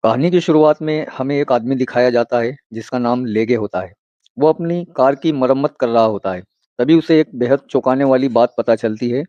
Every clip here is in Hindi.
कहानी की शुरुआत में हमें एक आदमी दिखाया जाता है जिसका नाम लेगे होता है। वो अपनी कार की मरम्मत कर रहा होता है। तभी उसे एक बेहद चौंकाने वाली बात पता चलती है।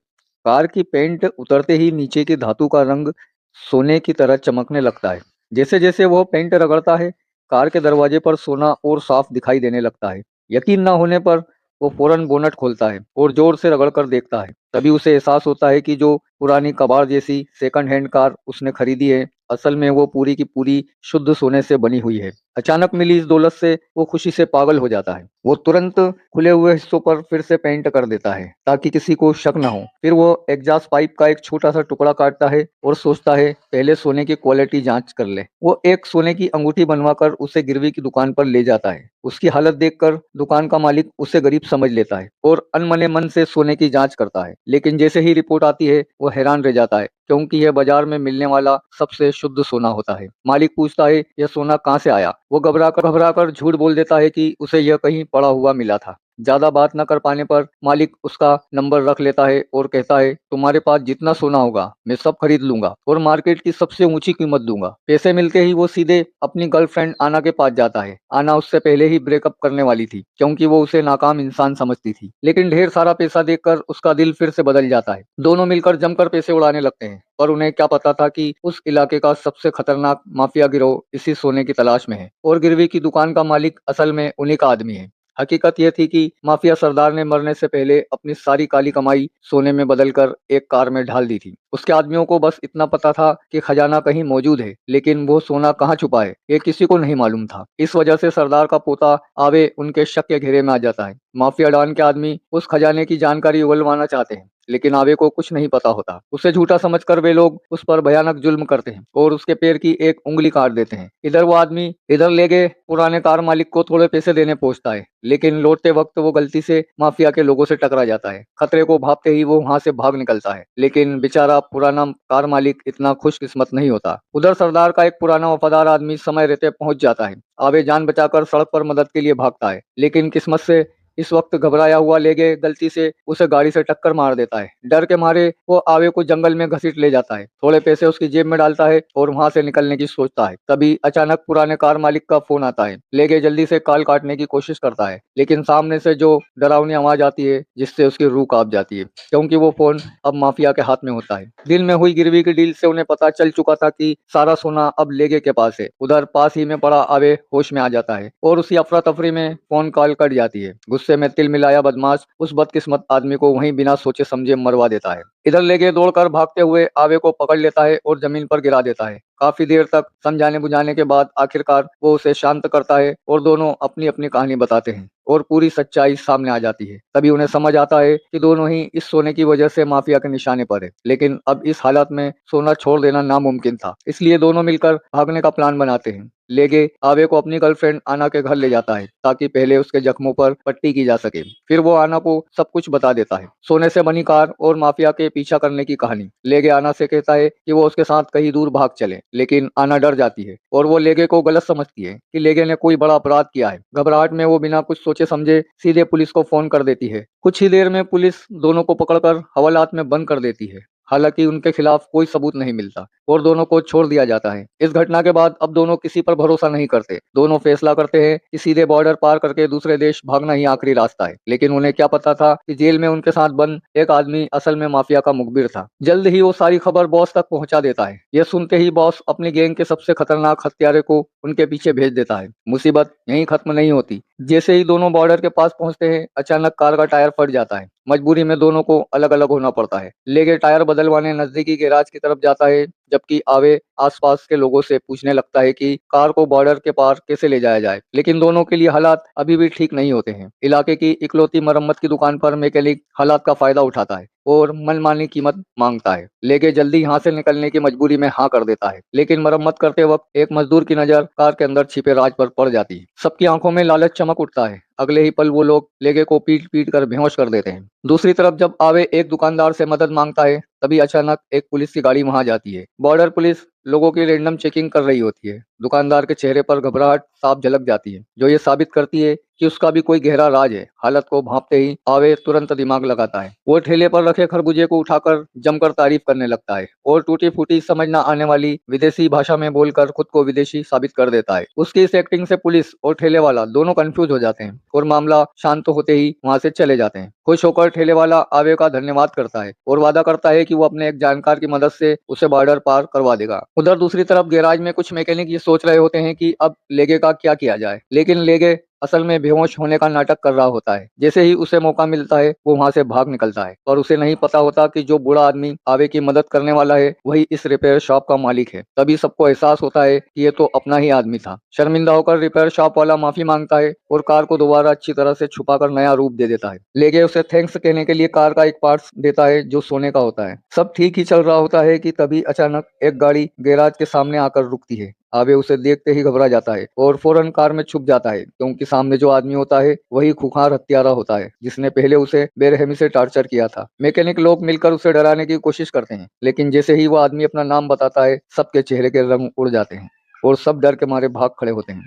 कार की पेंट उतरते ही नीचे की धातु का रंग सोने की तरह चमकने लगता है। जैसे जैसे वह पेंट रगड़ता है, कार के दरवाजे पर सोना और साफ दिखाई देने लगता है। यकीन न होने पर वो फौरन बोनट खोलता है और जोर से रगड़ कर देखता है। तभी उसे एहसास होता है कि जो पुरानी कबाड़ जैसी सेकंड हैंड कार उसने खरीदी है, असल में वो पूरी की पूरी शुद्ध सोने से बनी हुई है। अचानक मिली इस दौलत से वो खुशी से पागल हो जाता है। वो तुरंत खुले हुए हिस्सों पर फिर से पेंट कर देता है ताकि किसी को शक न हो। फिर वो एग्जॉस्ट पाइप का एक छोटा सा टुकड़ा काटता है और सोचता है पहले सोने की क्वालिटी जांच कर ले। वो एक सोने की अंगूठी बनवाकर उसे गिरवी की दुकान पर ले जाता है। उसकी हालत देखकर दुकान का मालिक उसे गरीब समझ लेता है और अनमने मन से सोने की जांच करता है। लेकिन जैसे ही रिपोर्ट आती है वो हैरान रह जाता है, क्योंकि यह बाजार में मिलने वाला सबसे शुद्ध सोना होता है। मालिक पूछता है यह सोना कहाँ से आया। वो घबरा कर झूठ बोल देता है कि उसे यह कहीं पड़ा हुआ मिला था। ज्यादा बात न कर पाने पर मालिक उसका नंबर रख लेता है और कहता है तुम्हारे पास जितना सोना होगा मैं सब खरीद लूंगा और मार्केट की सबसे ऊंची कीमत दूंगा। पैसे मिलते ही वो सीधे अपनी गर्लफ्रेंड आना के पास जाता है। आना उससे पहले ही ब्रेकअप करने वाली थी, क्योंकि वो उसे नाकाम इंसान समझती थी। लेकिन ढेर सारा पैसा देखकर उसका दिल फिर से बदल जाता है। दोनों मिलकर जमकर पैसे उड़ाने लगते हैं, पर उन्हें क्या पता था कि उस इलाके का सबसे खतरनाक माफिया गिरोह इसी सोने की तलाश में है और गिरवी की दुकान का मालिक असल में उन्हीं का आदमी है। हकीकत यह थी कि माफिया सरदार ने मरने से पहले अपनी सारी काली कमाई सोने में बदलकर एक कार में ढाल दी थी। उसके आदमियों को बस इतना पता था कि खजाना कहीं मौजूद है, लेकिन वो सोना कहाँ छुपा है ये किसी को नहीं मालूम था। इस वजह से सरदार का पोता आवे उनके शक के घेरे में आ जाता है। माफिया डॉन के आदमी उस खजाने की जानकारी उगलवाना चाहते हैं, लेकिन आवे को कुछ नहीं पता होता। उसे झूठा समझकर वे लोग उस पर भयानक जुल्म करते हैं और उसके पैर की एक उंगली काट देते हैं। इधर वो आदमी इधर ले गए पुराने कार मालिक को थोड़े पैसे देने पहुंचता है, लेकिन लौटते वक्त वो गलती से माफिया के लोगों से टकरा जाता है। खतरे को भापते ही वो वहां से भाग निकलता है, लेकिन बेचारा पुराना कार मालिक इतना खुशकिस्मत नहीं होता। उधर सरदार का एक पुराना वफादार आदमी समय रहते पहुंच जाता है। आवे जान बचाकर सड़क पर मदद के लिए भागता है, लेकिन किस्मत से इस वक्त घबराया हुआ लेगे गलती से उसे गाड़ी से टक्कर मार देता है। डर के मारे वो आवे को जंगल में घसीट ले जाता है। थोड़े पैसे उसकी जेब में डालता है और वहां से निकलने की सोचता है। तभी अचानक पुराने कार मालिक का फोन आता है। लेगे जल्दी से कॉल काटने की कोशिश करता है, लेकिन सामने से जो डरावनी आवाज आती है जिससे उसकी रूह कांप जाती है, क्योंकि वो फोन अब माफिया के हाथ में होता है। दिल में हुई गिरवी की डील से उन्हें पता चल चुका था कि सारा सोना अब लेगे के पास है। उधर पास ही में पड़ा आवे होश में आ जाता है और उसी अफरा तफरी में फोन कॉल कट जाती है। गुस्से में तिल मिलाया बदमाश उस बदकिस्मत आदमी को वहीं बिना सोचे समझे मरवा देता है। इधर लेके दौड़कर भागते हुए आवे को पकड़ लेता है और जमीन पर गिरा देता है। काफी देर तक समझाने बुझाने के बाद आखिरकार वो उसे शांत करता है और दोनों अपनी अपनी कहानी बताते हैं और पूरी सच्चाई सामने आ जाती है। तभी उन्हें समझ आता है कि दोनों ही इस सोने की वजह से माफिया के निशाने पर है, लेकिन अब इस हालत में सोना छोड़ देना नामुमकिन था। इसलिए दोनों मिलकर भागने का प्लान बनाते हैं। लेगे आवे को अपनी गर्लफ्रेंड आना के घर ले जाता है ताकि पहले उसके जख्मों पर पट्टी की जा सके। फिर वो आना को सब कुछ बता देता है, सोने से बनी कार और माफिया के पीछा करने की कहानी। लेगे आना से कहता है कि वो उसके साथ कहीं दूर भाग चले, लेकिन आना डर जाती है और वो लेगे को गलत समझती है कि लेगे ने कोई बड़ा अपराध किया है। घबराहट में वो बिना कुछ सोचे समझे सीधे पुलिस को फोन कर देती है। कुछ ही देर में पुलिस दोनों को पकड़कर हवालात में बंद कर देती है। हालांकि उनके खिलाफ कोई सबूत नहीं मिलता और दोनों को छोड़ दिया जाता है। इस घटना के बाद अब दोनों किसी पर भरोसा नहीं करते। दोनों फैसला करते हैं कि सीधे बॉर्डर पार करके दूसरे देश भागना ही आखिरी रास्ता है। लेकिन उन्हें क्या पता था कि जेल में उनके साथ बंद एक आदमी असल में माफिया का मुखबिर था। जल्द ही वो सारी खबर बॉस तक पहुंचा देता है। यह सुनते ही बॉस अपनी गैंग के सबसे खतरनाक हत्यारे को उनके पीछे भेज देता है। मुसीबत यहीं खत्म नहीं होती। जैसे ही दोनों बॉर्डर के पास पहुंचते हैं, अचानक कार का टायर फट जाता है। मजबूरी में दोनों को अलग अलग होना पड़ता है। लेके टायर बदलवाने नजदीकी गैराज की तरफ जाता है, जबकि आवे आसपास के लोगों से पूछने लगता है कि कार को बॉर्डर के पार कैसे ले जाया जाए। लेकिन दोनों के लिए हालात अभी भी ठीक नहीं होते हैं। इलाके की इकलौती मरम्मत की दुकान पर मैकेनिक हालात का फायदा उठाता है और मनमानी कीमत मांगता है। लेके जल्दी यहाँ से निकलने की मजबूरी में हाँ कर देता है, लेकिन मरम्मत करते वक्त एक मजदूर की नजर कार के अंदर छिपे राज पर पड़ जाती है। सबकी आंखों में लालच चमक उठता है। अगले ही पल वो लोग लेगे को पीट पीट कर बेहोश कर देते हैं। दूसरी तरफ जब आवे एक दुकानदार से मदद मांगता है, तभी अचानक एक पुलिस की गाड़ी वहां जाती है। बॉर्डर पुलिस लोगों की रैंडम चेकिंग कर रही होती है। दुकानदार के चेहरे पर घबराहट साफ झलक जाती है, जो ये साबित करती है कि उसका भी कोई गहरा राज है। हालत को भांपते ही आवे तुरंत दिमाग लगाता है। वो ठेले पर रखे खरबूजे को उठाकर जमकर तारीफ करने लगता है और टूटी फूटी समझ न आने वाली विदेशी भाषा में बोलकर खुद को विदेशी साबित कर देता है। उसकी इस एक्टिंग से पुलिस और ठेले वाला दोनों कंफ्यूज हो जाते हैं और मामला शांत होते ही वहां से चले जाते हैं। खुश होकर ठेले वाला आवे का धन्यवाद करता है और वादा करता है कि वो अपने एक जानकार की मदद से उसे बॉर्डर पार करवा देगा। उधर दूसरी तरफ गैराज में कुछ मैकेनिक ये सोच रहे होते हैं कि अब लेगे का क्या किया जाए, लेकिन लेगे असल में बेहोश होने का नाटक कर रहा होता है। जैसे ही उसे मौका मिलता है वो वहां से भाग निकलता है और उसे नहीं पता होता कि जो बूढ़ा आदमी आवे की मदद करने वाला है वही इस रिपेयर शॉप का मालिक है। तभी सबको एहसास होता है कि ये तो अपना ही आदमी था। शर्मिंदा होकर रिपेयर शॉप वाला माफी मांगता है और कार को दोबारा अच्छी तरह से छुपाकर नया रूप दे देता है। लेगे उसे थैंक्स कहने के लिए कार का एक पार्ट्स देता है जो सोने का होता है। सब ठीक ही चल रहा होता है कि तभी अचानक एक गाड़ी गैराज के सामने आकर रुकती है। आवे उसे देखते ही घबरा जाता है और फौरन कार में छुप जाता है, क्योंकि सामने जो आदमी होता है वही खूंखार हत्यारा होता है जिसने पहले उसे बेरहमी से टॉर्चर किया था। मैकेनिक लोग मिलकर उसे डराने की कोशिश करते हैं, लेकिन जैसे ही वो आदमी अपना नाम बताता है सबके चेहरे के रंग उड़ जाते हैं और सब डर के मारे भाग खड़े होते हैं।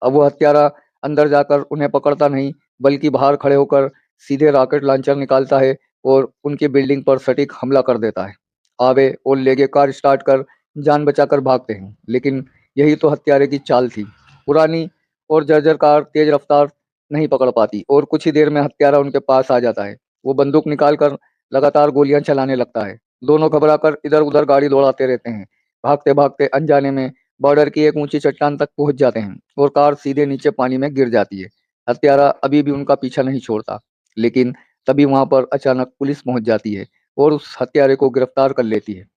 अब वो हत्यारा अंदर जाकर उन्हें पकड़ता नहीं, बल्कि बाहर खड़े होकर सीधे रॉकेट लॉन्चर निकालता है और उनकी बिल्डिंग पर सटीक हमला कर देता है। आवे और लेगे कार स्टार्ट कर जान बचाकर भागते हैं, लेकिन यही तो हत्यारे की चाल थी। पुरानी और जर्जर कार तेज रफ्तार नहीं पकड़ पाती और कुछ ही देर में हत्यारा उनके पास आ जाता है। वो बंदूक निकालकर लगातार गोलियां चलाने लगता है। दोनों घबराकर इधर उधर गाड़ी दौड़ाते रहते हैं। भागते भागते अनजाने में बॉर्डर की एक ऊंची चट्टान तक पहुंच जाते हैं और कार सीधे नीचे पानी में गिर जाती है। हत्यारा अभी भी उनका पीछा नहीं छोड़ता, लेकिन तभी वहां पर अचानक पुलिस पहुंच जाती है और उस हत्यारे को गिरफ्तार कर लेती है।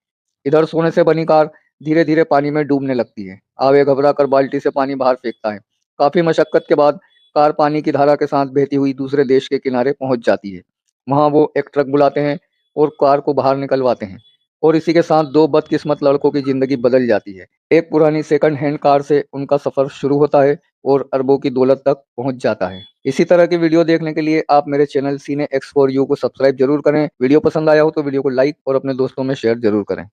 इधर सोने से बनी कार धीरे धीरे पानी में डूबने लगती है। आवे घबरा कर बाल्टी से पानी बाहर फेंकता है। काफी मशक्कत के बाद कार पानी की धारा के साथ बहती हुई दूसरे देश के किनारे पहुंच जाती है। वहां वो एक ट्रक बुलाते हैं और कार को बाहर निकलवाते हैं और इसी के साथ दो बदकिस्मत लड़कों की जिंदगी बदल जाती है। एक पुरानी सेकंड हैंड कार से उनका सफर शुरू होता है और अरबों की दौलत तक पहुंच जाता है। इसी तरह की वीडियो देखने के लिए आप मेरे चैनल सीने एक्स फॉर यू को सब्सक्राइब जरूर करें। वीडियो पसंद आया हो तो वीडियो को लाइक और अपने दोस्तों में शेयर जरूर करें।